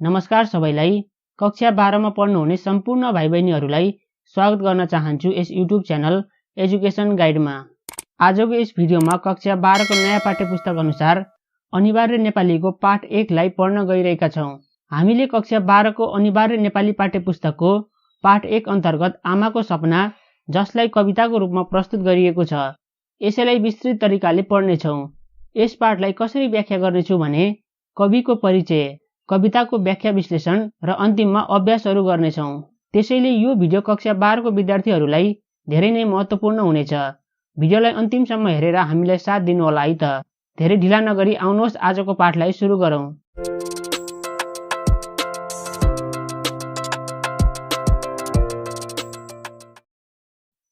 नमस्कार सबैलाई। कक्षा 12 मा पढ्नुहुने सम्पूर्ण भाइ बहिनीहरूलाई स्वागत गर्न चाहन्छु यस युट्युब च्यानल एजुकेसन गाइडमा। आजको यस भिडियोमा कक्षा 12 को नयाँ पाठ्यपुस्तक अनुसार अनिवार्य नेपालीको पाठ 1 लाई पढ्न गइरहेका छौं। हामीले कक्षा 12 को अनिवार्य नेपाली पाठ्यपुस्तकको पाठ 1 अन्तर्गत आमाको सपना, जसलाई कविताको रूपमा प्रस्तुत गरिएको छ, यसैलाई विस्तृत तरिकाले पढ्नेछौं। यस पाठलाई कसरी व्याख्या गर्नेछु भने कविको परिचय, कविताको व्याख्या विश्लेषण र अन्तिममा अभ्यासहरू गर्नेछौं। त्यसैले यो भिडियो कक्षा 12 को विद्यार्थीहरूलाई धेरै नै महत्त्वपूर्ण हुनेछ। भिडियोलाई अन्तिमसम्म हेरेर हामीलाई साथ दिनुहोला है त। धेरै ढिला नगरी आउनुहोस् आजको पाठलाई सुरु गरौं।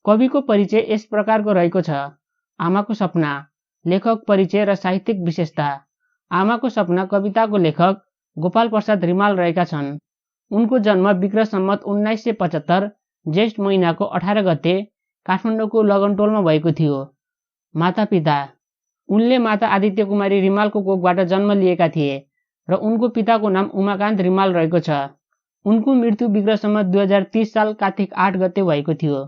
कविको परिचय यस प्रकारको रहेको छ। आमाको सपना, लेखक परिचय र साहित्यिक विशेषता। आमाको सपना कविताको लेखक गोपाल प्रसाद रिमाल रहेका छन्। उनको जन्म विक्रम सम्वत 1975 जेष्ठ महिनाको 18 गते काठमाडौँको लगनटोलमा भएको थियो। मातापिता। उनले माता आदित्य कुमारी रिमालको कोखबाट जन्म लिएका थिए र उनको पिताको नाम उमाकान्त रिमाल रहेको छ। उनको मृत्यु विक्रम सम्वत 2030 साल कार्तिक 8 गते भएको थियो।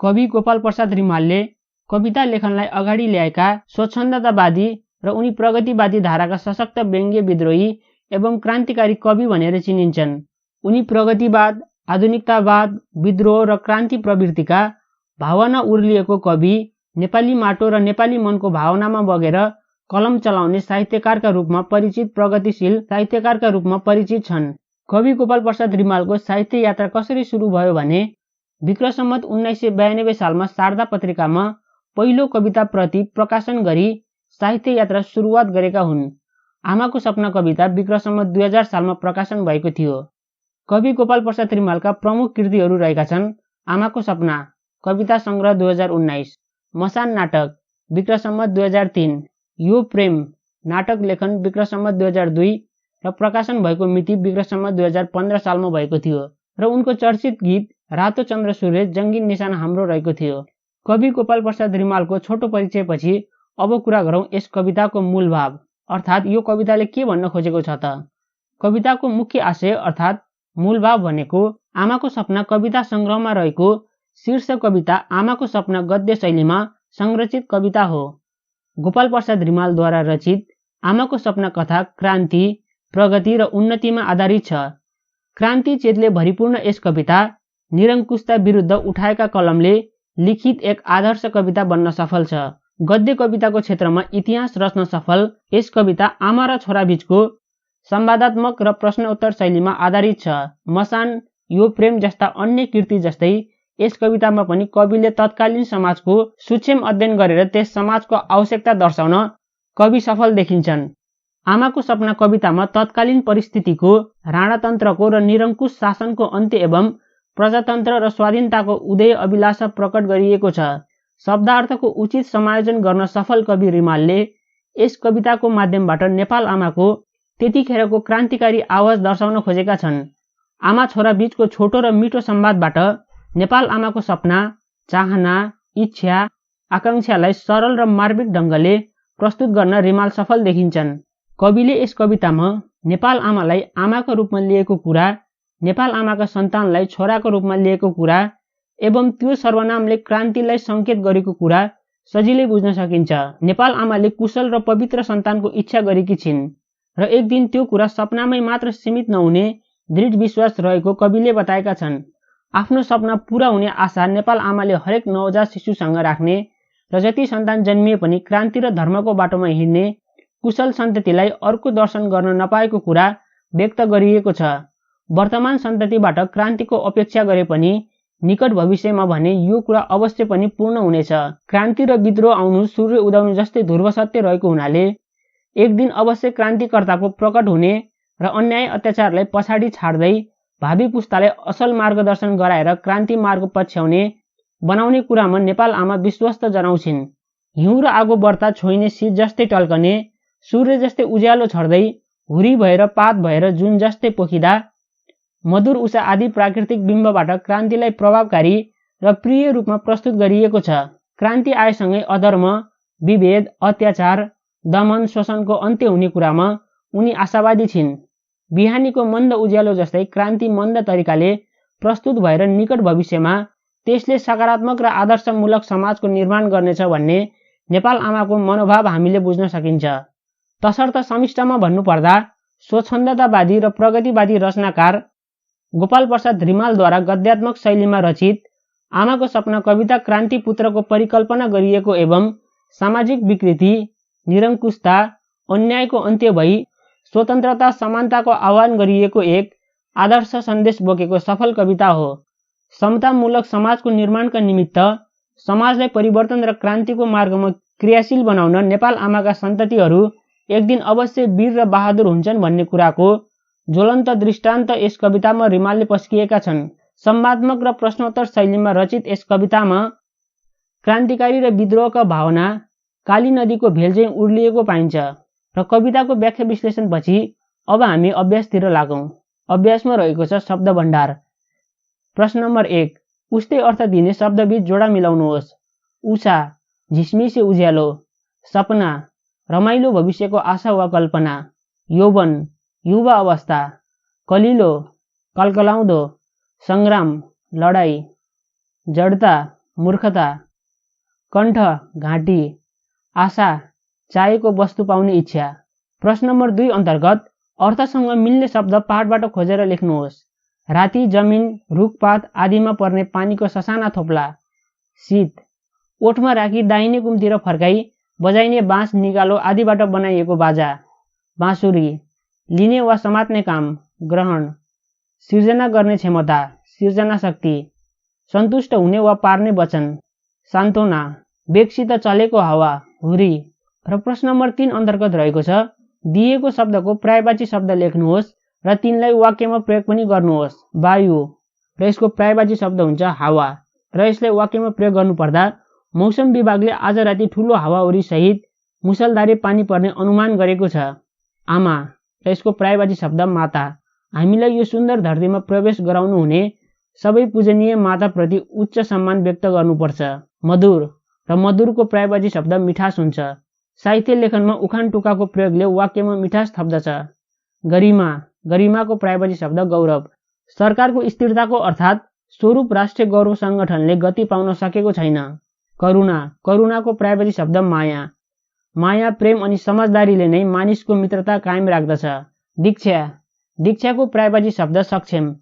कवि गोपाल प्रसाद रिमालले कविता लेखनलाई अगाडि ल्याएका स्वच्छन्दतावादी र उनी प्रगतिवादी धाराका सशक्त व्यङ्ग्य विद्रोही एवं क्रान्तिकारी कवि भनेर चिनिन्छन्। उनी प्रगतिवाद, आधुनिकतावाद, विद्रोह र क्रान्ति प्रवृत्तिका भावना उर्लिएको कवि, नेपाली माटो र नेपाली मनको भावनामा बगेर कलम चलाउने साहित्यकारका रूपमा परिचित प्रगतिशील साहित्यकारका रूपमा परिचित छन्। कवि गोपाल प्रसाद रिमालको साहित्य यात्रा कसरी सुरु भयो भने विक्रम सम्वत 1992 सालमा शारदा पत्रिकामा पहिलो कविता प्रति प्रकाशन गरी साहित्य यात्रा सुरुवात गरेका हुन्। आमाको सपना कविता विक्रम सम्वत 2000 सालमा प्रकाशन भएको थियो। कवि गोपाल प्रसाद रिमालका प्रमुख कृतिहरू रहेका छन्। आमाको सपना कविता संग्रह 2019, मसान नाटक विक्रम सम्वत 2003, यो प्रेम नाटक लेखन विक्रम सम्वत 2002 र प्रकाशन भएको मिति विक्रम सम्वत 2015 सालमा भएको थियो र उनको चर्चित गीत रातो चन्द्र सूर्य जङ्गी निशान हाम्रो रहेको थियो। कवि गोपाल प्रसाद रिमालको छोटो परिचयपछि अब कुरा गरौं यस कविताको मूल भाव, अर्थात् यो कविताले के भन्न खोजेको छ त। कविताको मुख्य आशय अर्थात् मूल भाव भनेको आमाको सपना कविता संग्रहमा रहेको शीर्ष कविता आमाको सपना गद्य शैलीमा संरचित कविता हो। गोपाल प्रसाद रिमालद्वारा रचित आमाको सपना कथा क्रान्ति, प्रगति र उन्नतिमा आधारित छ। क्रान्ति चेतले भरिपूर्ण यस कविता निरङ्कुशता विरुद्ध उठाएका कलमले लिखित एक आदर्श कविता बन्न सफल छ। गद्य कविताको क्षेत्रमा इतिहास रच्न सफल यस कविता आमा र छोरा बीचको संवादात्मक र प्रश्नोत्तर शैलीमा आधारित छ। मसान, यो प्रेम जस्ता अन्य कृति जस्तै यस कवितामा पनि कविले तत्कालीन समाजको सूक्ष्म अध्ययन गरेर त्यस समाजको आवश्यकता दर्शाउन कवि सफल देखिन्छन्। आमाको सपना कवितामा तत्कालीन परिस्थितिको, राणातन्त्रको र निरङ्कुश शासनको अन्त्य एवं प्रजातन्त्र र स्वाधीनताको उदय अभिलाषा प्रकट गरिएको छ। शब्दार्थको उचित समायोजन गर्न सफल कवि रिमालले यस कविताको माध्यमबाट नेपाल आमाको त्यतिखेरको क्रान्तिकारी आवाज दर्शाउन खोजेका छन्। आमा छोरा बीचको छोटो र मिठो संवादबाट नेपाल आमाको सपना, चाहना, इच्छा, आकांक्षालाई सरल र मार्मिक ढङ्गले प्रस्तुत गर्न रिमाल सफल देखिन्छन्। कविले यस कवितामा नेपाल आमालाई आमाको रूपमा लिएको कुरा, नेपाल आमाका सन्तानलाई छोराको रूपमा लिएको कुरा एवं त्यो सर्वनामले क्रान्तिलाई संकेत गरेको कुरा सजिलै बुझ्न सकिन्छ। नेपाल आमाले कुशल र पवित्र सन्तानको इच्छा गरेकी छिन् र एक दिन त्यो कुरा सपनामै मात्र सीमित नहुने दृढ विश्वास रहेको कविले बताएका छन्। आफ्नो सपना पूरा हुने आशा नेपाल आमाले हरेक नवजात शिशुसँग राख्ने र जति सन्तान जन्मिए पनि क्रान्ति र धर्मको बाटोमा हिँड्ने कुशल सन्ततिलाई अर्को दर्शन गर्न नपाएको कुरा व्यक्त गरिएको छ। वर्तमान सन्ततिबाट क्रान्तिको अपेक्षा गरे पनि निकट भविष्यमा भने यो कुरा अवश्य पनि पूर्ण हुनेछ। क्रान्ति र विद्रोह आउनु सूर्य उदाउनु जस्तै ध्रुव सत्य रहेको हुनाले एक दिन अवश्य क्रान्तिकर्ताको प्रकट हुने र अन्याय अत्याचारलाई पछाडि छाड्दै भावी पुस्तालाई असल मार्गदर्शन गराएर क्रान्ति मार्ग पछ्याउने बनाउने कुरामा नेपाल आमा विश्वस्त जनाउँछिन्। हिउँ र आगो बर्ता छोइने शीत जस्तै टल्कने, सूर्य जस्तै उज्यालो छर्दै, हुरी भएर पात भएर जुन जस्तै पोखिँदा, मधुर उषा आदि प्राकृतिक बिम्बबाट क्रान्तिलाई प्रभावकारी र प्रिय रूपमा प्रस्तुत गरिएको छ। क्रान्ति आएसँगै अधर्म, विभेद, अत्याचार, दमन, शोषणको अन्त्य हुने कुरामा उनी आशावादी छिन्। बिहानीको मन्द उज्यालो जस्तै क्रान्ति मन्द तरिकाले प्रस्तुत भएर निकट भविष्यमा त्यसले सकारात्मक र आदर्शमूलक समाजको निर्माण गर्नेछ भन्ने नेपाल आमाको मनोभाव हामीले बुझ्न सकिन्छ। तसर्थ समिष्टमा भन्नुपर्दा स्वच्छन्दतावादी र प्रगतिवादी रचनाकार गोपाल प्रसाद रिमालद्वारा गद्यात्मक शैलीमा रचित आमाको सपना कविता क्रान्ति पुत्रको परिकल्पना गरिएको एवं सामाजिक विकृति, निरङ्कुशता, अन्यायको अन्त्य भई स्वतन्त्रता समानताको आह्वान गरिएको एक आदर्श सन्देश बोकेको सफल कविता हो। समतामूलक समाजको निर्माणका निमित्त समाजलाई परिवर्तन र क्रान्तिको मार्गमा क्रियाशील बनाउन नेपाल आमाका सन्ततिहरू एक दिन अवश्य वीर र बहादुर हुन्छन् भन्ने कुराको ज्वलन्त दृष्टान्त यस कवितामा रिमालले पस्किएका छन्। संवादात्मक र प्रश्नोत्तर शैलीमा रचित यस कवितामा क्रान्तिकारी र विद्रोहका भावना काली नदीको भेलझैँ उर्लिएको पाइन्छ र कविताको व्याख्या विश्लेषणपछि अब हामी अभ्यासतिर लागौँ। अभ्यासमा रहेको छ शब्द भण्डार। प्रश्न नम्बर 1, उस्तै अर्थ दिने शब्दबीच जोडा मिलाउनुहोस्। उषा, झिसमिसे उज्यालो। सपना, रमाइलो भविष्यको आशा वा कल्पना। यौवन, युवा अवस्था। कलिलो, कलकलाउँदो। संग्राम, लडाई। जडता, मूर्खता। कण्ठ, घाँटी। आशा, चाहेको वस्तु पाउने इच्छा। प्रश्न नम्बर 2 अन्तर्गत अर्थसँग मिल्ने शब्द पाठबाट खोजेर लेख्नुहोस्। राति, जमिन, रुखपात आदिमा पर्ने पानीको ससाना थोप्ला। शीत, ओठमा राखी दाहिने कुमतिर फर्काई बजाइने बाँस निगालो आदिबाट बनाइएको बाजा। बाँसुरी, लिने वा समात्ने काम। ग्रहण, सिर्जना गर्ने क्षमता, सिर्जना शक्ति। सन्तुष्ट हुने वा पार्ने वचन। सान्त्वना, बेगसित चलेको हावा, हुरी। र प्रश्न नम्बर 3 अन्तर्गत रहेको छ दिएको शब्दको पर्यायवाची शब्द लेख्नुहोस् र तिनलाई वाक्यमा प्रयोग पनि गर्नुहोस्। वायु र यसको पर्यायवाची शब्द हुन्छ हावा र यसलाई वाक्यमा प्रयोग गर्नुपर्दा मौसम विभागले आज राति ठूलो हावाहुरी सहित मुसलधारे पानी पर्ने अनुमान गरेको छ। आमा र यसको पर्यायवाची शब्द माता। हामीलाई यो सुन्दर धरतीमा प्रवेश गराउनु हुने सबै पूजनीय माताप्रति उच्च सम्मान व्यक्त गर्नुपर्छ। मधुर र मधुरको पर्यायवाची शब्द मिठास हुन्छ। साहित्य लेखनमा उखान टुक्काको प्रयोगले वाक्यमा मिठास थप्दछ। गरिमा, गरिमाको पर्यायवाची शब्द गौरव। सरकारको स्थिरताको अर्थात् स्वरूप राष्ट्रिय गौरव संगठनले गति पाउन सकेको छैन। करुणा, करुणाको पर्यायवाची शब्द माया। माया, प्रेम अनि समझदारीले नै मानिसको मित्रता कायम राख्दछ। दीक्षा, दीक्षाको पर्यायवाची शब्द सक्षम।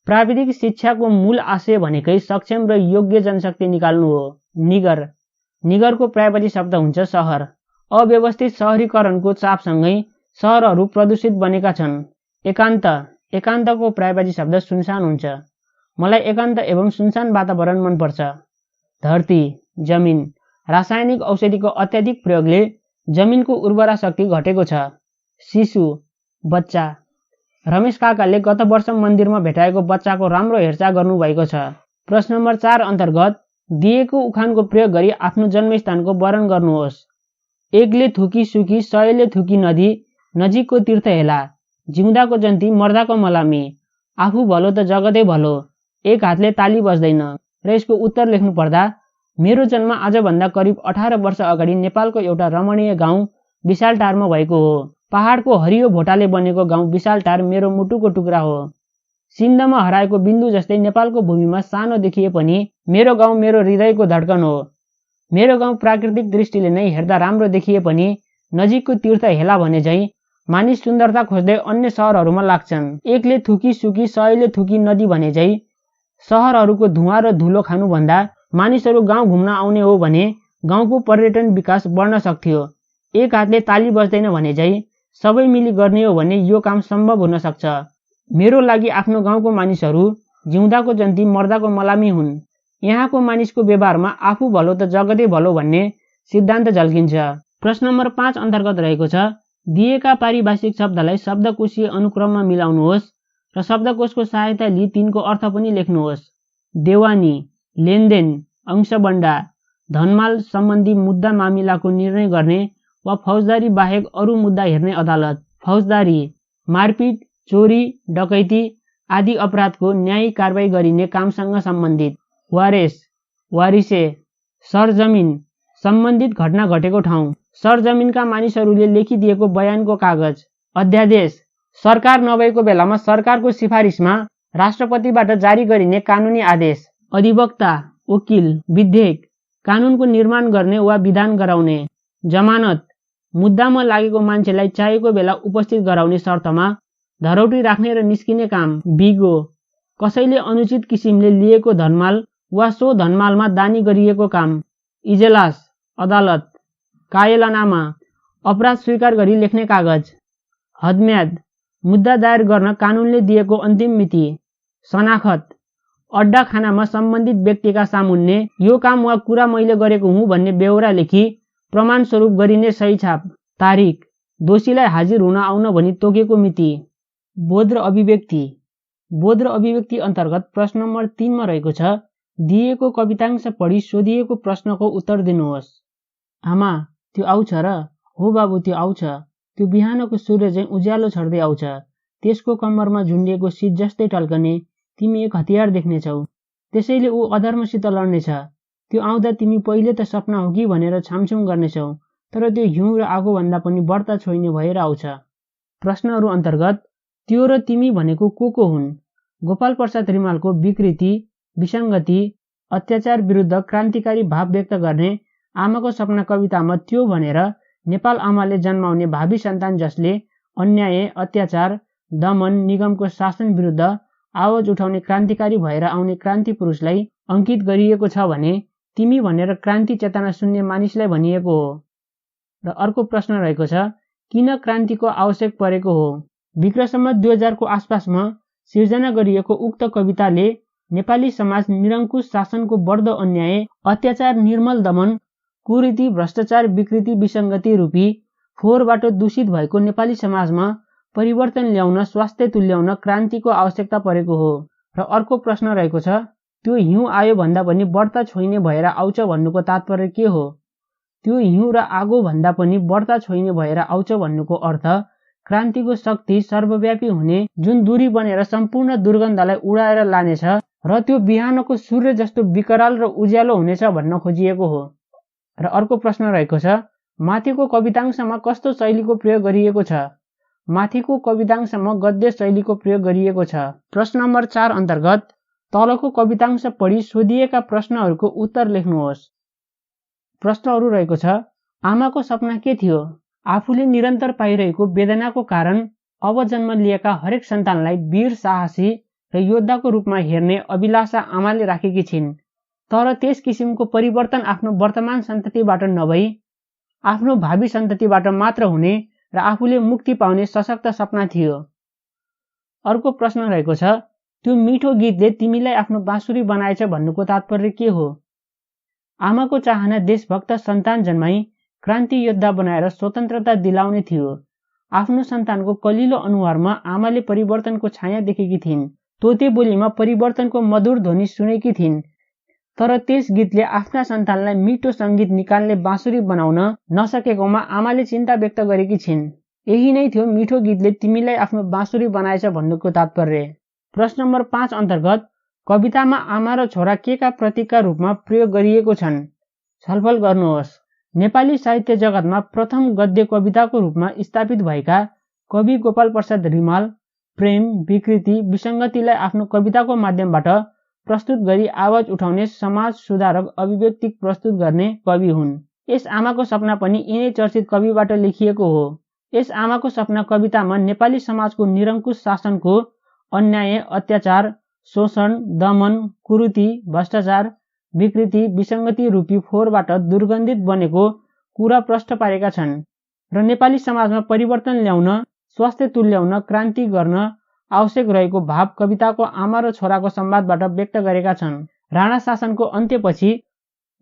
प्राविधिक शिक्षाको मूल आशय भनेकै सक्षम र योग्य जनशक्ति निकाल्नु हो। निगर, निगरको पर्यायवाची शब्द हुन्छ सहर। अव्यवस्थित शहरीकरणको चापसँगै सहरहरू प्रदूषित बनेका छन्। एकान्त, एकान्तको पर्यायवाची शब्द सुनसान हुन्छ। मलाई एकान्त एवं सुनसान वातावरण मनपर्छ। धरती, जमिन। रासायनिक औषधिको अत्याधिक प्रयोगले जमिनको उर्वरा शक्ति घटेको छ। शिशु, बच्चा। रमेश काकाले गत वर्ष मन्दिरमा भेटाएको बच्चाको राम्रो हेरचाह गर्नुभएको छ। प्रश्न नम्बर 4 अन्तर्गत दिएको उखानको प्रयोग गरी आफ्नो जन्मस्थानको वर्णन गर्नुहोस्। एकले थुकी सुकी, सयले थुकी नदी, नजिकको तीर्थ हेला। जिउँदाको जन्ती, मर्दाको मलामी। आफू भलो त जगतै भलो। एक हातले ताली बज्दैन। र यसको उत्तर लेख्नु पर्दा मेरो जन्म आजभन्दा करिब 18 वर्ष अगाडि नेपालको एउटा रमणीय गाउँ विशालटारमा भएको हो। पहाडको हरियो भोटाले बनेको गाउँ विशालटार मेरो मुटुको टुक्रा हो। सिन्धमा हराएको बिन्दु जस्तै नेपालको भूमिमा सानो देखिए पनि मेरो गाउँ मेरो हृदयको धड्कन हो। मेरो गाउँ प्राकृतिक दृष्टिले नै हेर्दा राम्रो देखिए पनि नजिकको तीर्थ हेला भने झैं मानिस सुन्दरता खोज्दै अन्य सहरहरूमा लाग्छन्। एकले थुकी सुकी, सयले थुकी नदी भने झैं सहरहरूको धुवाँ र धुलो खानुभन्दा मानिसहरू गाउँ घुम्न आउने हो भने गाउँको पर्यटन विकास बढ्न सक्थ्यो। एक हातले ताली बज्दैन भने झैं सबै मिली गर्ने हो भने यो काम सम्भव हुन सक्छ। मेरो लागि आफ्नो गाउँको मानिसहरू जिउँदाको जन्ती, मर्दाको मलामी हुन्। यहाँको मानिसको व्यवहारमा आफू भलो त जगतै भलो भन्ने सिद्धान्त झल्किन्छ। प्रश्न नम्बर 5 अन्तर्गत रहेको छ दिएका पारिभाषिक शब्दलाई शब्दकोशीय अनुक्रममा मिलाउनुहोस् र शब्दकोशको सहायता लिई तिनको अर्थ पनि लेख्नुहोस्। देवानी, लेनदेन, अंशबण्डा। धनमाल सम्बन्धी मुद्दा मामिलाको निर्णय गर्ने वा फौजदारी बाहेक अरू मुद्दा हेर्ने अदालत। फौजदारी, मारपिट, चोरी, डकैती आदि अपराधको न्यायिक कारबाही गरिने कामसँग सम्बन्धित। वारेस, वारिसे। सरजमिन, सम्बन्धित घटना घटेको ठाउँ। सरजमिनका मानिसहरूले लेखिदिएको बयानको कागज। अध्यादेश, सरकार नभएको बेलामा सरकारको सिफारिसमा राष्ट्रपतिबाट जारी गरिने कानुनी आदेश, अधिवक्ता, वकिल, विधेयक, कानुनको निर्माण गर्ने वा विधान गराउने, जमानत, मुद्दामा लागेको मान्छेलाई चाहिएको बेला उपस्थित गराउने शर्तमा धरौटी राख्ने र निस्किने काम, बिगो, कसैले अनुचित किसिमले लिएको धनमाल वा सो धनमालमा दानी गरिएको काम, इजलास, अदालत, कायलानामा, अपराध स्वीकार गरी लेख्ने कागज, हदम्याद, मुद्दा दायर गर्न कानुनले दिएको अन्तिम मिति, शनाखत, अड्डा खानामा सम्बन्धित व्यक्तिका सामुन्ने यो काम वा कुरा मैले गरेको हुँ भन्ने बेहोरा लेखी प्रमाण स्वरूप गरिने सही छाप, तारिक, दोषीलाई हाजिर हुन आउन भनी तोकेको मिति। बोध र अभिव्यक्ति। बोध र अभिव्यक्ति अन्तर्गत प्रश्न नम्बर 3 मा रहेको छ, दिएको कवितांश पढी सोधिएको प्रश्नको उत्तर दिनुहोस्। आमा, त्यो आउँछ र? हो बाबु, त्यो आउँछ। त्यो बिहानको सूर्य चाहिँ उज्यालो छर्दै आउँछ। त्यसको कम्मरमा झुन्डिएको शीत जस्तै टल्कने तिमी एक हतियार देख्नेछौ। त्यसैले ऊ अधर्मसित लड्नेछ। त्यो आउँदा तिमी पहिले त सपना हो कि भनेर छामछुम गर्नेछौ, तर त्यो हिउँ र आगो भन्दा पनि बढ्ता छोइने भएर आउँछ। प्रश्नहरू अन्तर्गत त्यो र तिमी भनेको को हुन्? गोपाल प्रसाद रिमालको विकृति, विसङ्गति, अत्याचार विरुद्ध क्रान्तिकारी भाव व्यक्त गर्ने आमाको सपना कवितामा त्यो भनेर नेपाल आमाले जन्माउने भावी सन्तान जसले अन्याय, अत्याचार, दमन, निगमको शासन विरुद्ध आवाज उठाउने क्रान्तिकारी भएर आउने क्रान्ति पुरुषलाई अंकित गरिएको छ भने तिमी भनेर क्रान्ति चेतना सुन्ने मानिसलाई भनिएको हो। र अर्को प्रश्न रहेको छ, किन क्रान्तिको आवश्यक परेको हो? विक्रमसम्वत 2000 को आसपासमा सिर्जना गरिएको उक्त कविताले नेपाली समाज निरङ्कुश शासनको बढ्दो अन्याय, अत्याचार, निर्मल दमन, कुरीति, भ्रष्टाचार, विकृति, विसङ्गति रूपी फोहोरबाट दूषित भएको नेपाली समाजमा परिवर्तन ल्याउन, स्वास्थ्य तुल्याउन क्रान्तिको आवश्यकता परेको हो। र अर्को प्रश्न रहेको छ, त्यो हिउँ आयो भन्दा पनि बढ्ता छोइने भएर आउँछ भन्नुको तात्पर्य के हो? त्यो हिउँ र आगो भन्दा पनि बढ्ता छोइने भएर आउँछ भन्नुको अर्थ क्रान्तिको शक्ति सर्वव्यापी हुने, जुन दूरी बनेर सम्पूर्ण दुर्गन्धलाई उडाएर लानेछ र त्यो बिहानको सूर्य जस्तो विकराल र उज्यालो हुनेछ भन्न खोजिएको हो। र अर्को प्रश्न रहेको छ, माथिको कवितांशमा कस्तो शैलीको प्रयोग गरिएको छ? माथिको कवितांशमा गद्य शैलीको प्रयोग गरिएको छ। प्रश्न नम्बर 4 अन्तर्गत तलको कवितांश पढी सोधिएका प्रश्नहरूको उत्तर लेख्नुहोस्। प्रश्नहरू रहेको छ, आमाको सपना के थियो? आफूले निरन्तर पाइरहेको वेदनाको कारण अब जन्म लिएका हरेक सन्तानलाई वीर, साहसी र योद्धाको रूपमा हेर्ने अभिलाषा आमाले राखेकी छिन्। तर त्यस किसिमको परिवर्तन आफ्नो वर्तमान सन्ततिबाट नभई आफ्नो भावी सन्ततिबाट मात्र हुने र आफूले मुक्ति पाउने सशक्त सपना थियो। अर्को प्रश्न रहेको छ, त्यो मिठो गीतले तिमीलाई आफ्नो बाँसुरी बनाएछ भन्नुको तात्पर्य के हो? आमाको चाहना देशभक्त सन्तान जन्माई क्रान्ति योद्धा बनाएर स्वतन्त्रता दिलाउने थियो। आफ्नो सन्तानको कलिलो अनुहारमा आमाले परिवर्तनको छाया देखेकी थिइन्। तोते बोलीमा परिवर्तनको मधुर ध्वनि सुनेकी थिइन्। तर त्यस गीतले आफ्ना सन्तानलाई मिठो सङ्गीत निकाल्ने बाँसुरी बनाउन नसकेकोमा आमाले चिन्ता व्यक्त गरेकी छिन्। यही नै थियो मिठो गीतले तिमीलाई आफ्नो बाँसुरी बनाएछ भन्नुको तात्पर्य। प्रश्न नम्बर 5 अन्तर्गत कवितामा आमा र छोरा केका प्रतीकका रूपमा प्रयोग गरिएको छन्? छलफल गर्नुहोस्। नेपाली साहित्य जगतमा प्रथम गद्य कविताको रूपमा स्थापित भएका कवि गोपाल प्रसाद रिमाल प्रेम, विकृति, विसङ्गतिलाई आफ्नो कविताको माध्यमबाट प्रस्तुत गरी आवाज उठाउने समाज सुधारक अभिव्यक्ति प्रस्तुत गर्ने कवि हुन्। यस आमाको सपना पनि यिनै चर्चित कविबाट लेखिएको हो। यस आमाको सपना कवितामा नेपाली समाजको निरङ्कुश शासनको अन्याय, अत्याचार, शोषण, दमन, कुरीति, भ्रष्टाचार, विकृति, विसङ्गति रूपी फोहोरबाट दुर्गन्धित बनेको कुरा प्रष्ट पारेका छन् र नेपाली समाजमा परिवर्तन ल्याउन, स्वास्थ्य तुल्याउन, क्रान्ति गर्न आवश्यक रहेको भाव कविताको आमा र छोराको संवादबाट व्यक्त गरेका छन्। राणा शासनको अन्त्यपछि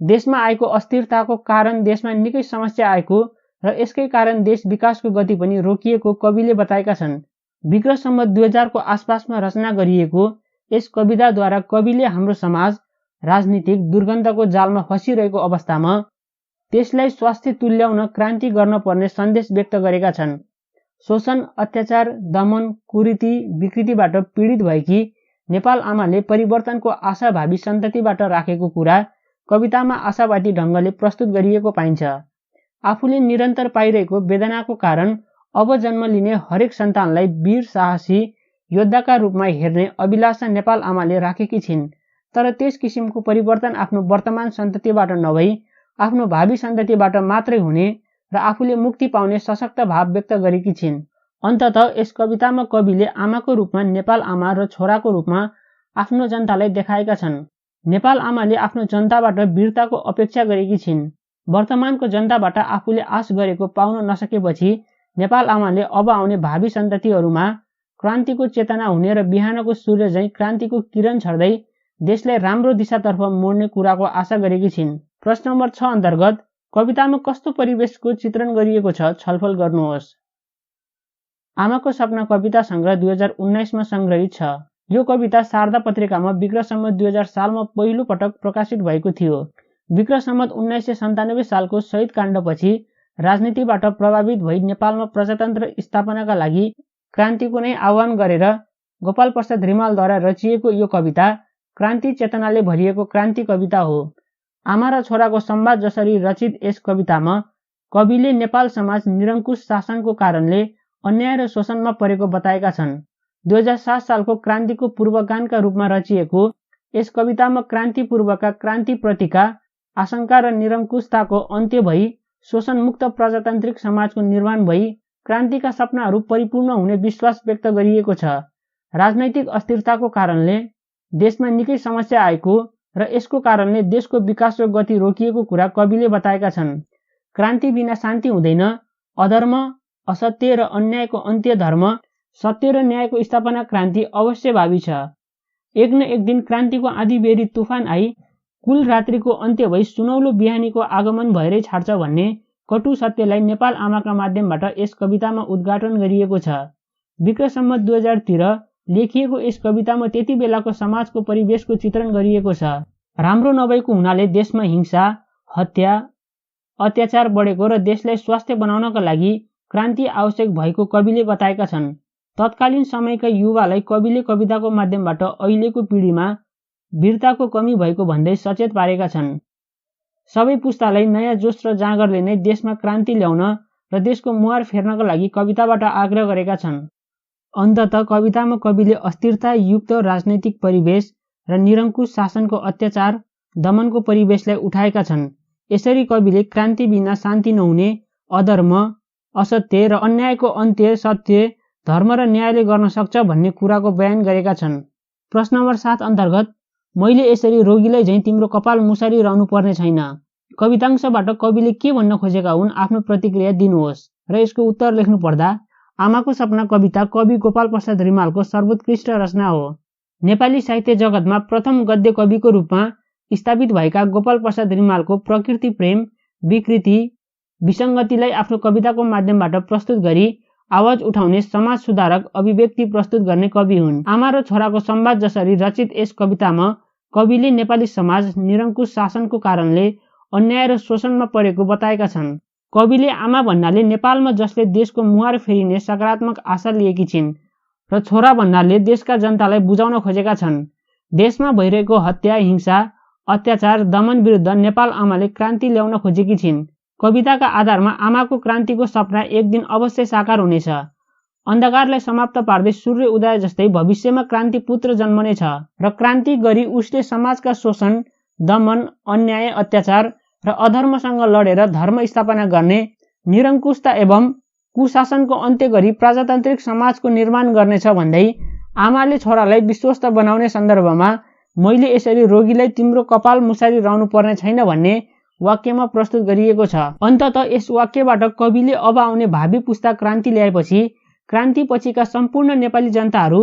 देशमा आएको अस्थिरताको कारण देशमा निकै समस्या आएको र यसकै कारण देश विकासको गति पनि रोकिएको कविले बताएका छन्। विक्रमसम्वत 2000 को आसपासमा रचना गरिएको यस कविताद्वारा कविले हाम्रो समाज राजनीतिक दुर्गन्धको जालमा फसिरहेको अवस्थामा त्यसलाई स्वास्थ्य तुल्याउन क्रान्ति गर्न पर्ने सन्देश व्यक्त गरेका छन्। शोषण, अत्याचार, दमन, कुरीति, विकृतिबाट पीडित भएकी नेपाल आमाले परिवर्तनको आशा भावी सन्ततिबाट राखेको कुरा कवितामा आशावादी ढङ्गले प्रस्तुत गरिएको पाइन्छ। आफूले निरन्तर पाइरहेको वेदनाको कारण अब जन्म लिने हरेक सन्तानलाई वीर साहसी योद्धाका रूपमा हेर्ने अभिलाषा नेपाल आमाले राखेकी छिन्। तर त्यस किसिमको परिवर्तन आफ्नो वर्तमान सन्ततिबाट नभई आफ्नो भावी सन्ततिबाट मात्रै हुने र आफूले मुक्ति पाउने सशक्त भाव व्यक्त गरेकी छिन्। अन्ततः यस कवितामा कविले आमाको रूपमा नेपाल आमा र छोराको रूपमा आफ्नो जनतालाई देखाएका छन्। नेपाल आमाले आफ्नो जनताबाट वीरताको अपेक्षा गरेकी छिन्। वर्तमानको जनताबाट आफूले आश गरेको पाउन नसकेपछि नेपाल आमाले अब आउने भावी सन्ततिहरूमा क्रान्तिको चेतना हुने र बिहानको सूर्य झैं क्रान्तिको किरण छर्दै देशलाई राम्रो दिशातर्फ मोड्ने कुराको आशा गरेकी छिन्। प्रश्न नम्बर 6 अन्तर्गत कवितामा कस्तो परिवेशको चित्रण गरिएको छ छलफल गर्नुहोस्। आमाको सपना कविता संग्रह 2019 मा संग्रहित छ। यो कविता शारदा पत्रिकामा विक्रम सम्वत 2000 सालमा पहिलो पटक प्रकाशित भएको थियो। विक्रम सम्वत 1997 सालको शहीद काण्डपछि राजनीतिबाट प्रभावित भई नेपालमा प्रजातन्त्र स्थापनाका लागि क्रान्तिको नै आह्वान गरेर गोपालप्रसाद रिमालद्वारा रचिएको यो कविता क्रान्ति चेतनाले भरिएको क्रान्ति कविता हो। आमा र छोराको संवाद जसरी रचित यस कवितामा कविले नेपाल समाज निरङ्कुश शासनको कारणले अन्याय र शोषणमा परेको बताएका छन्। 2007 सालको क्रान्तिको पूर्वगानका रूपमा रचिएको यस कवितामा क्रान्ति पूर्वका क्रान्तिप्रतिका आशंका र निरङ्कुशताको अन्त्य भई शोषणमुक्त प्रजातान्त्रिक समाजको निर्माण भई क्रान्तिका सपनाहरू परिपूर्ण हुने विश्वास व्यक्त गरिएको छ। राजनैतिक अस्थिरताको कारणले देशमा निकै समस्या आएको र यसको कारणले देशको विकास र गति रोकिएको कुरा कविले बताएका छन्। क्रान्ति बिना शान्ति हुँदैन। अधर्म, असत्य र अन्यायको अन्त्य, धर्म, सत्य र न्यायको स्थापना क्रान्ति अवश्यभावी छ। एक न एक दिन क्रान्तिको आँधीबेहरी तुफान आई कुल रात्रिको अन्त्य भई सुनौलो बिहानीको आगमन भएरै छाड्छ भन्ने कटु सत्यलाई नेपाल आमाका माध्यमबाट यस कवितामा उद्घाटन गरिएको छ। विक्रम सम्वत 2000 तिर लेखिएको यस कवितामा त्यति बेलाको समाजको परिवेशको चित्रण गरिएको छ। राम्रो नभएको हुनाले देशमा हिंसा, हत्या, अत्याचार बढेको र देशलाई स्वास्थ्य बनाउनका लागि क्रान्ति आवश्यक भएको कविले बताएका छन्। तत्कालीन समयका युवालाई कविले कविताको माध्यमबाट अहिलेको पिढीमा वीरताको कमी भएको भन्दै सचेत पारेका छन्। सबै पुस्तालाई नयाँ जोश र जाँगरले नै देशमा क्रान्ति ल्याउन र देशको मुहार फेर्नका लागि कविताबाट आग्रह गरेका छन्। अन्ततः कवितामा कविले अस्थिरता युक्त राजनैतिक परिवेश र निरङ्कुश शासनको अत्याचार दमनको परिवेशलाई उठाएका छन्। यसरी कविले क्रान्ति बिना शान्ति नहुने, अधर्म, असत्य र अन्यायको अन्त्य सत्य, धर्म र न्यायले गर्न सक्छ भन्ने कुराको बयान गरेका छन्। प्रश्न नम्बर 7 अन्तर्गत मैले यसरी रोगीलाई झैं तिम्रो कपाल मुसारी रहनु पर्ने छैन कवितांशबाट कविले के भन्न खोजेका हुन् आफ्नो प्रतिक्रिया दिनुहोस्। र यसको उत्तर लेख्नु पर्दा आमाको सपना कविता कवि गोपालप्रसाद रिमालको सर्वोत्कृष्ट रचना हो। नेपाली साहित्य जगतमा प्रथम गद्य कविको रूपमा स्थापित भएका गोपालप्रसाद रिमालको प्रकृति प्रेम, विकृति, विसङ्गतिलाई आफ्नो कविताको माध्यमबाट प्रस्तुत गरी आवाज उठाउने समाज सुधारक अभिव्यक्ति प्रस्तुत गर्ने कवि हुन्। आमा र छोराको संवाद जसरी रचित यस कवितामा कविले नेपाली समाज निरङ्कुश शासनको कारणले अन्याय र शोषणमा परेको बताएका छन्। कविले आमा भन्नाले नेपालमा जसले देशको मुहार फेरिने सकारात्मक आशा लिएकी छिन् र छोरा भन्नाले देशका जनतालाई बुझाउन खोजेका छन्। देशमा भइरहेको हत्या, हिंसा, अत्याचार, दमन विरुद्ध नेपाल आमाले क्रान्ति ल्याउन खोजेकी छिन्। कविताका आधारमा आमाको क्रान्तिको सपना एक दिन अवश्य साकार हुनेछ। अन्धकारलाई समाप्त पार्दै सूर्य उदय जस्तै भविष्यमा क्रान्ति पुत्र जन्मनेछ र क्रान्ति गरी उसले समाजका शोषण, दमन, अन्याय, अत्याचार र अधर्मसँग लडेर धर्म स्थापना गर्ने, निरङ्कुशता एवं कुशासनको अन्त्य गरी प्रजातान्त्रिक समाजको निर्माण गर्नेछ भन्दै आमाले छोरालाई विश्वस्त बनाउने सन्दर्भमा मैले यसरी रोगीलाई तिम्रो कपाल मुसारी रहनु पर्ने छैन भन्ने वाक्यमा प्रस्तुत गरिएको छ। अन्ततः यस वाक्यबाट कविले अब आउने भावी पुस्ता क्रान्ति ल्याएपछि क्रान्तिपछिका सम्पूर्ण नेपाली जनताहरू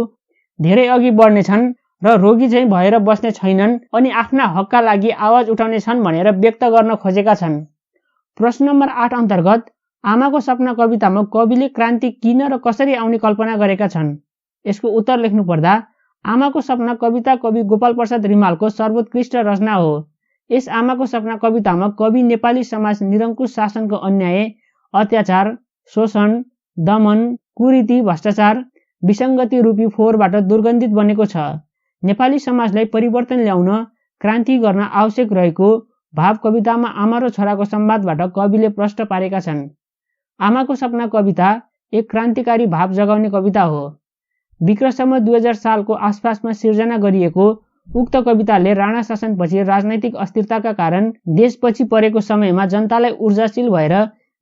धेरै अघि बढ्नेछन् र रोगी झैं भएर बस्ने छैनन् अनि आफ्ना हकका लागि आवाज उठाउने छन् भनेर व्यक्त गर्न खोजेका छन्। प्रश्न नम्बर 8 अन्तर्गत आमाको सपना कवितामा कविले क्रान्ति किन र कसरी आउने कल्पना गरेका छन्। यसको उत्तर लेख्नु पर्दा आमाको सपना कविता कवि गोपालप्रसाद रिमालको सर्वोत्कृष्ट रचना हो। यस आमाको सपना कवितामा कवि नेपाली समाज निरङ्कुश शासनको अन्याय, अत्याचार, शोषण, दमन, कुरीति, भ्रष्टाचार, विसङ्गति रूपी फोहोरबाट दुर्गन्धित बनेको छ। नेपाली समाजलाई परिवर्तन ल्याउन क्रान्ति गर्न आवश्यक रहेको भाव कवितामा आमा र छोराको संवादबाट कविले प्रष्ट पारेका छन्। आमाको सपना कविता एक क्रान्तिकारी भाव जगाउने कविता हो। विक्रमसम्म 2000 सालको आसपासमा सिर्जना गरिएको उक्त कविताले राणा शासनपछि राजनैतिक अस्थिरताका कारण देशपछि परेको समयमा जनतालाई ऊर्जाशील भएर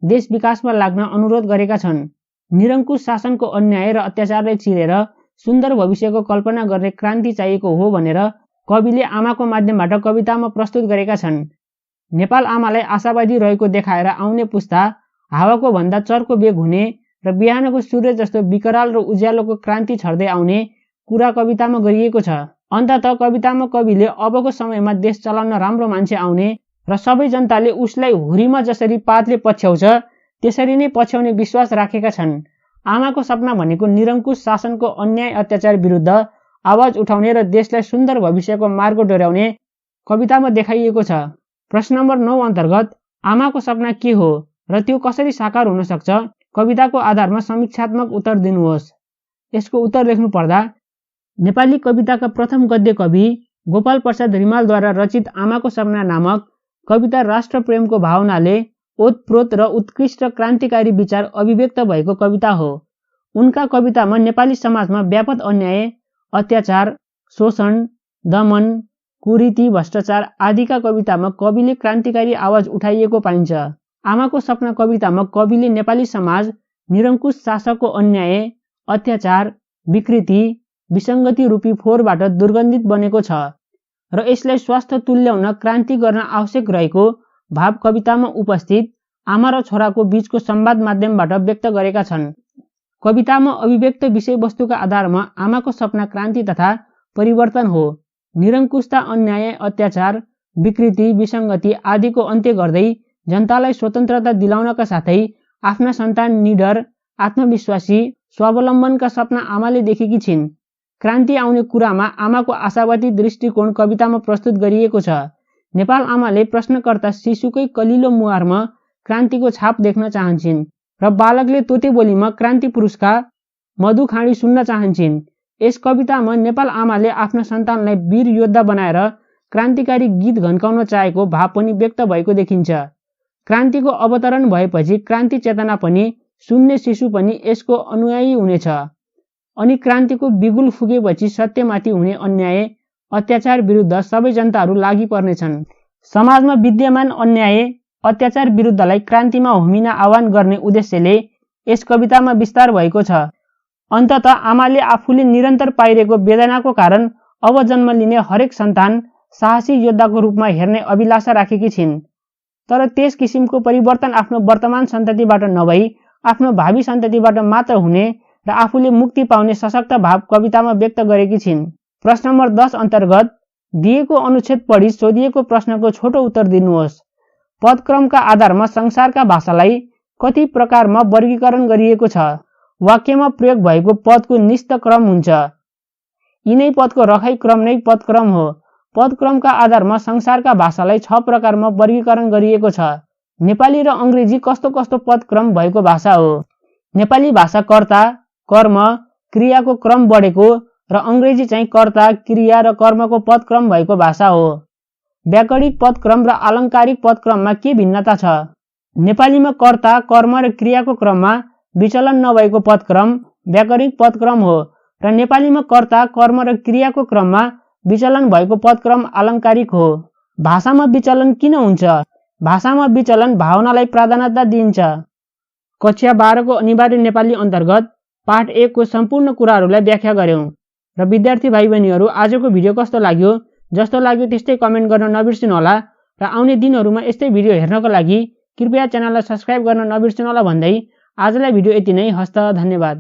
देश विकासमा लाग्न अनुरोध गरेका छन्। निरङ्कुश शासनको अन्याय र अत्याचारलाई चिरेर सुन्दर भविष्यको कल्पना गर्ने क्रान्ति चाहिएको हो भनेर कविले आमाको माध्यमबाट कवितामा प्रस्तुत गरेका छन्। नेपाल आमालाई आशावादी रहेको देखाएर आउने पुस्ता हावाको भन्दा चर्को बेग हुने र बिहानको सूर्य जस्तो विकराल र उज्यालोको क्रान्ति छर्दै आउने कुरा कवितामा गरिएको छ। अन्ततः कवितामा कविले अबको समयमा देश चलाउन राम्रो मान्छे आउने र सबै जनताले उसलाई हुरीमा जसरी पातले पछ्याउँछ त्यसरी नै पछ्याउने विश्वास राखेका छन्। आमाको सपना भनेको निरङ्कुश शासनको अन्याय अत्याचार विरुद्ध आवाज उठाउने र देशलाई सुन्दर भविष्यको मार्ग डोर्याउने कवितामा देखाइएको छ। प्रश्न नम्बर 9 अन्तर्गत आमाको सपना के हो र त्यो कसरी साकार हुन सक्छ? कविताको आधारमा समीक्षात्मक उत्तर दिनुहोस्। यसको उत्तर लेख्नु पर्दा नेपाली कविताका प्रथम गद्य कवि गोपाल प्रसाद रिमालद्वारा रचित आमाको सपना नामक कविता राष्ट्र प्रेमको भावनाले ओतप्रोत र उत्कृष्ट क्रान्तिकारी विचार अभिव्यक्त भएको कविता हो। उनका कवितामा नेपाली समाजमा व्यापक अन्याय, अत्याचार, शोषण, दमन, कुरीति, भ्रष्टाचार आदिका कवितामा कविले क्रान्तिकारी आवाज उठाइएको पाइन्छ। आमाको सपना कवितामा कविले नेपाली समाज निरङ्कुश शासकको अन्याय, अत्याचार, विकृति, विसङ्गति रूपी फोहोरबाट दुर्गन्धित बनेको छ र यसलाई स्वस्थ तुल्याउन क्रान्ति गर्न आवश्यक रहेको भाव कवितामा उपस्थित आमा र छोराको बीचको संवाद माध्यमबाट व्यक्त गरेका छन्। कवितामा अभिव्यक्त विषयवस्तुका आधारमा आमाको सपना क्रान्ति तथा परिवर्तन हो। निरङ्कुशता, अन्याय, अत्याचार, विकृति, विसङ्गति आदिको अन्त्य गर्दै जनतालाई स्वतन्त्रता दिलाउनका साथै आफ्ना सन्तान निडर, आत्मविश्वासी, स्वावलम्बनका सपना आमाले देखेकी छिन्। क्रान्ति आउने कुरामा आमाको आशावादी दृष्टिकोण कवितामा प्रस्तुत गरिएको छ। नेपाल आमाले प्रश्नकर्ता शिशुकै कलिलो मुहारमा क्रान्तिको छाप देख्न चाहन्छन् र बालकले तोते बोलीमा क्रान्ति पुरुषका मधु खाँडी सुन्न चाहन्छन्। यस कवितामा नेपाल आमाले आफ्ना सन्तानलाई वीर योद्धा बनाएर क्रान्तिकारी गीत घन्काउन चाहेको भाव पनि व्यक्त भएको देखिन्छ। क्रान्तिको अवतरण भएपछि क्रान्ति चेतना पनि सुन्ने शिशु पनि यसको अनुयायी हुनेछ अनि क्रान्तिको बिगुल फुकेपछि सत्यमाथि हुने अन्याय, अत्याचार विरुद्ध सबै जनताहरू लागि पर्नेछन्। समाजमा विद्यमान अन्याय, अत्याचार विरुद्धलाई क्रान्तिमा होमिन आह्वान गर्ने उद्देश्यले यस कवितामा विस्तार भएको छ। अन्ततः आमाले आफूले निरन्तर पाइरहेको वेदनाको कारण अब जन्म लिने हरेक सन्तान साहसी योद्धाको रूपमा हेर्ने अभिलाषा राखेकी छिन्। तर त्यस किसिमको परिवर्तन आफ्नो वर्तमान सन्ततिबाट नभई आफ्नो भावी सन्ततिबाट मात्र हुने र आफूले मुक्ति पाउने सशक्त भाव कवितामा व्यक्त गरेकी छिन्। प्रश्न नम्बर 10 अन्तर्गत दिएको अनुच्छेद पढी सोधिएको प्रश्नको छोटो उत्तर दिनुहोस्। पदक्रमका आधारमा संसारका भाषालाई कति प्रकारमा वर्गीकरण गरिएको छ? वाक्यमा प्रयोग भएको पदको निश्चित क्रम हुन्छ। यिनै पदको रखाइ क्रम नै पदक्रम हो। पदक्रमका आधारमा संसारका भाषालाई 6 प्रकारमा वर्गीकरण गरिएको छ। नेपाली र अङ्ग्रेजी कस्तो कस्तो पदक्रम भएको भाषा हो? नेपाली भाषा कर्ता, कर्म, क्रियाको क्रम बढेको र अङ्ग्रेजी चाहिँ कर्ता, क्रिया र कर्मको पदक्रम भएको भाषा हो। व्याकरणिक पदक्रम र आलङ्कारिक पदक्रममा के भिन्नता छ? नेपालीमा कर्ता, कर्म र क्रियाको क्रममा विचलन नभएको पदक्रम व्याकरणिक पदक्रम हो र नेपालीमा कर्ता, कर्म र क्रियाको क्रममा विचलन भएको पदक्रम आलङ्कारिक हो। भाषामा विचलन किन हुन्छ? भाषामा विचलन भावनालाई प्राधान्यता दिन्छ। कक्षा 12 को अनिवार्य नेपाली अन्तर्गत पाठ 1 को सम्पूर्ण कुराहरूलाई व्याख्या गर्यौं र विद्यार्थी भाइ बहिनीहरू आजको भिडियो कस्तो लाग्यो? जस्तो लाग्यो त्यस्तै कमेन्ट गर्न नबिर्सिनुहोला र आउने दिनहरूमा यस्तै भिडियो हेर्नको लागि कृपया च्यानललाई सब्स्क्राइब गर्न नबिर्सिनुहोला भन्दै आजलाई भिडियो यति नै। हस्त, धन्यवाद।